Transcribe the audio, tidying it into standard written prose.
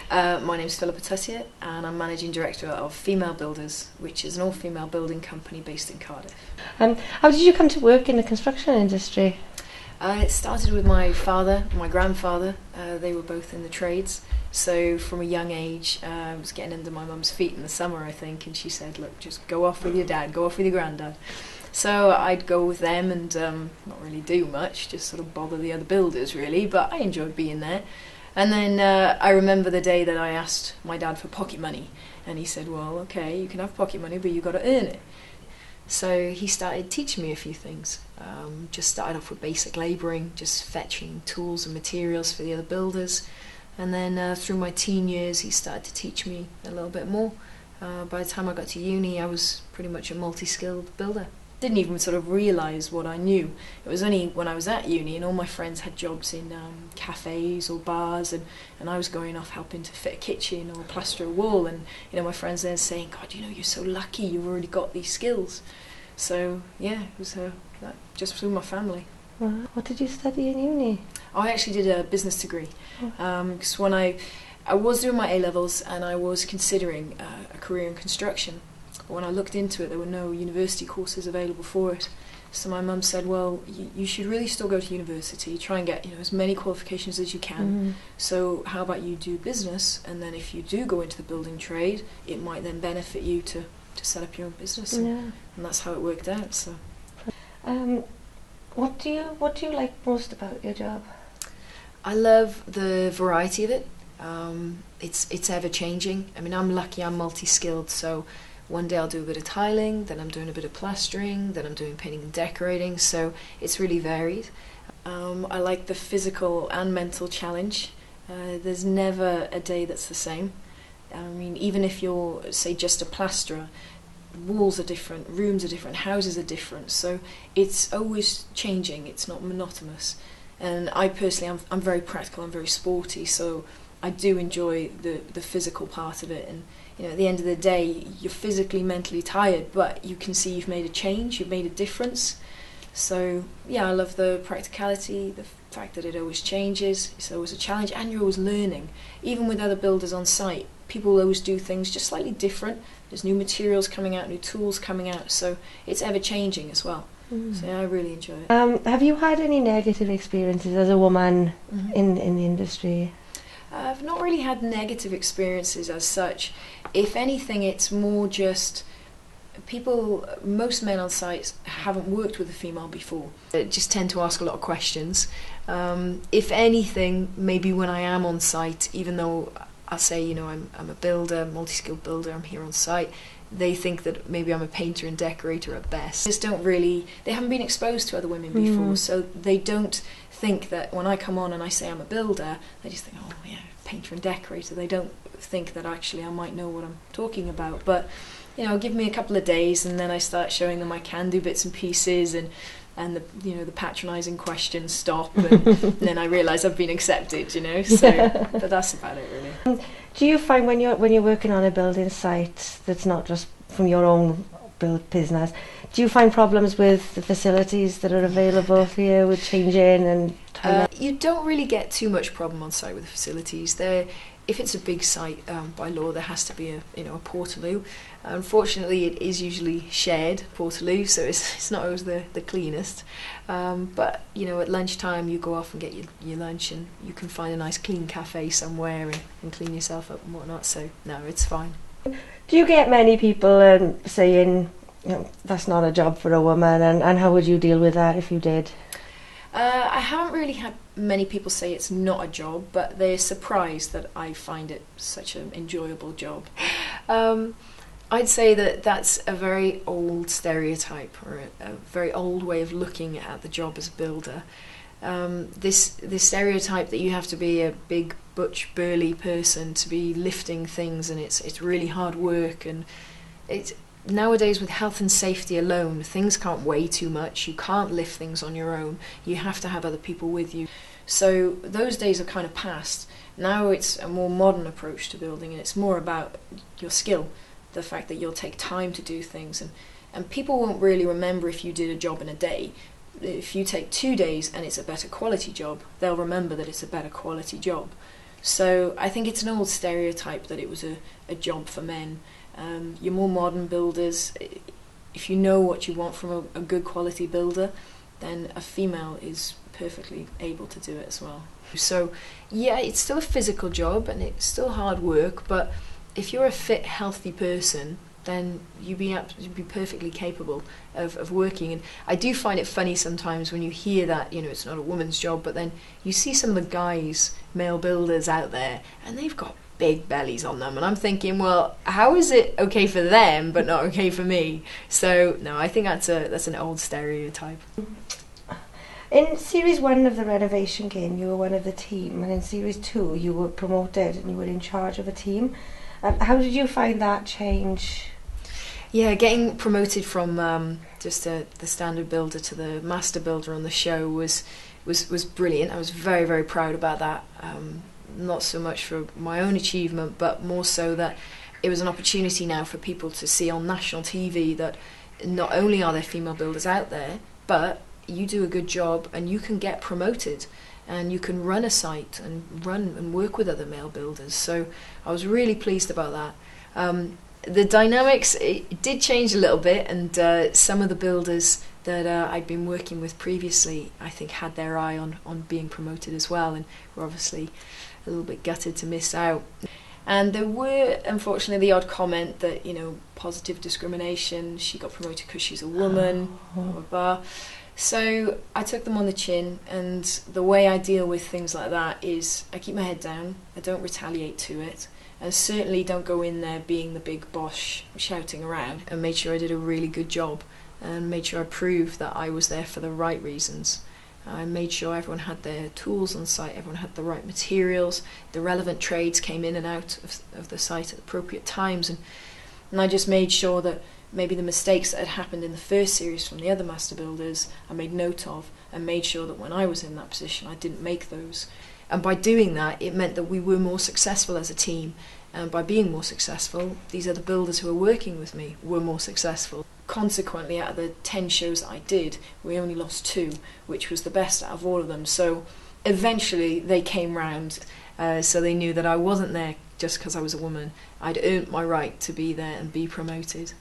My name's Philippa Tuttiett and I'm Managing Director of Female Builders, which is an all-female building company based in Cardiff. How did you come to work in the construction industry? It started with my father and my grandfather. They were both in the trades. So from a young age, I was getting under my mum's feet in the summer, I think, and she said, look, just go off with your dad, go off with your granddad. So I'd go with them and not really do much, just sort of bother the other builders really, but I enjoyed being there. And then I remember the day that I asked my dad for pocket money, and he said, well, okay, you can have pocket money, but you've got to earn it. So he started teaching me a few things. Just started off with basic labouring, just fetching tools and materials for the other builders. And then through my teen years, he started to teach me a little bit more. By the time I got to uni, I was pretty much a multi-skilled builder. Didn't even sort of realise what I knew. It was only when I was at uni and all my friends had jobs in cafes or bars, and I was going off helping to fit a kitchen or plaster a wall, and my friends then saying, God, you're so lucky, you've already got these skills. So yeah, it was that just through my family. What did you study in uni? I actually did a business degree, because when I was doing my A-levels and I was considering a career in construction. But when I looked into it, there were no university courses available for it. So my mum said, well, you should really still go to university, try and get as many qualifications as you can. So how about you do business, and then if you do go into the building trade, it might then benefit you to set up your own business. And that's how it worked out. So, what do you like most about your job? I love the variety of it. It's ever changing. I mean, I'm lucky, I'm multi-skilled, so one day I'll do a bit of tiling, then I'm doing a bit of plastering, then I'm doing painting and decorating, so it's really varied. I like the physical and mental challenge. There's never a day that's the same. I mean, even if you're, say, just a plasterer, walls are different, rooms are different, houses are different, so it's always changing, it's not monotonous. And I personally, I'm very practical, I'm very sporty, so I do enjoy the physical part of it. And at the end of the day, you're physically, mentally tired, but you can see you've made a change, you've made a difference. So yeah, I love the practicality, the fact that it always changes, it's always a challenge, and you're always learning. Even with other builders on site, people always do things just slightly different. There's new materials coming out, new tools coming out, so it's ever changing as well. So yeah, I really enjoy it. Have you had any negative experiences as a woman in the industry? I've not really had negative experiences as such. If anything, it's more just most men on sites haven't worked with a female before. They just tend to ask a lot of questions. If anything, maybe when I am on site, even though I say, I'm a builder, multi-skilled builder, I'm here on site, they think that maybe I'm a painter and decorator at best. They haven't been exposed to other women before, so they don't think that when I come on and I say I'm a builder, they just think, oh yeah, painter and decorator. They don't think that actually I might know what I'm talking about. But give me a couple of days and then I start showing them I can do bits and pieces, and the patronising questions stop, and then I realise I've been accepted, so but that's about it really. Do you find when you're working on a building site that's not just from your own business, do you find problems with the facilities that are available for you with changing and toilet? You don't really get too much problem on site with the facilities. If it's a big site, by law there has to be a portaloo. Unfortunately, it is usually shared portaloo, so it's not always the cleanest. But at lunchtime you go off and get your lunch, and you can find a nice clean cafe somewhere and clean yourself up and whatnot. So no, it's fine. Do you get many people saying that's not a job for a woman, and how would you deal with that if you did? I haven't really had many people say it's not a job, but they're surprised that I find it such an enjoyable job. I'd say that that's a very old stereotype, or a very old way of looking at the job as a builder. This stereotype that you have to be a big, butch, burly person to be lifting things, and it's really hard work, and nowadays with health and safety alone, things can't weigh too much, you can't lift things on your own, you have to have other people with you. So those days are kind of past. Now it's a more modern approach to building, and it's more about your skill, the fact that you'll take time to do things, and people won't really remember if you did a job in a day. If you take 2 days and it's a better quality job, they'll remember that it's a better quality job. So I think it's an old stereotype that it was a job for men. Your more modern builders, if you know what you want from a good quality builder, then a female is perfectly able to do it as well. So yeah, it's still a physical job and it's still hard work, but if you're a fit, healthy person, then you'd be perfectly capable of working. And I do find it funny sometimes when you hear that, you know, it's not a woman's job, but then you see some of the guys, male builders out there, and they've got big bellies on them, and I'm thinking, well, how is it okay for them but not okay for me? So no, I think that's an old stereotype. In Series 1 of the renovation game, you were one of the team, and in Series 2 you were promoted and you were in charge of a team. How did you find that change? Yeah, getting promoted from just the standard builder to the master builder on the show was brilliant. I was very, very proud about that. Not so much for my own achievement, but more so that it was an opportunity now for people to see on national TV that not only are there female builders out there, but you do a good job and you can get promoted and you can run a site and run and work with other male builders. So I was really pleased about that. The dynamics, it did change a little bit, and some of the builders that I'd been working with previously, I think, had their eye on being promoted as well, and were obviously a little bit gutted to miss out. And there were, unfortunately, the odd comment that, you know, positive discrimination, she got promoted because she's a woman, blah, blah, blah. So I took them on the chin, and the way I deal with things like that is I keep my head down, I don't retaliate to it, and certainly don't go in there being the big boss shouting around, and made sure I did a really good job and made sure I proved that I was there for the right reasons. I made sure everyone had their tools on site, everyone had the right materials, the relevant trades came in and out of the site at appropriate times, and I just made sure that maybe the mistakes that had happened in the first series from the other master builders I made note of, and made sure that when I was in that position I didn't make those. And by doing that, it meant that we were more successful as a team, and by being more successful, these other builders who were working with me were more successful. Consequently, out of the 10 shows that I did, we only lost 2, which was the best out of all of them. So eventually they came round, so they knew that I wasn't there just because I was a woman. I'd earned my right to be there and be promoted.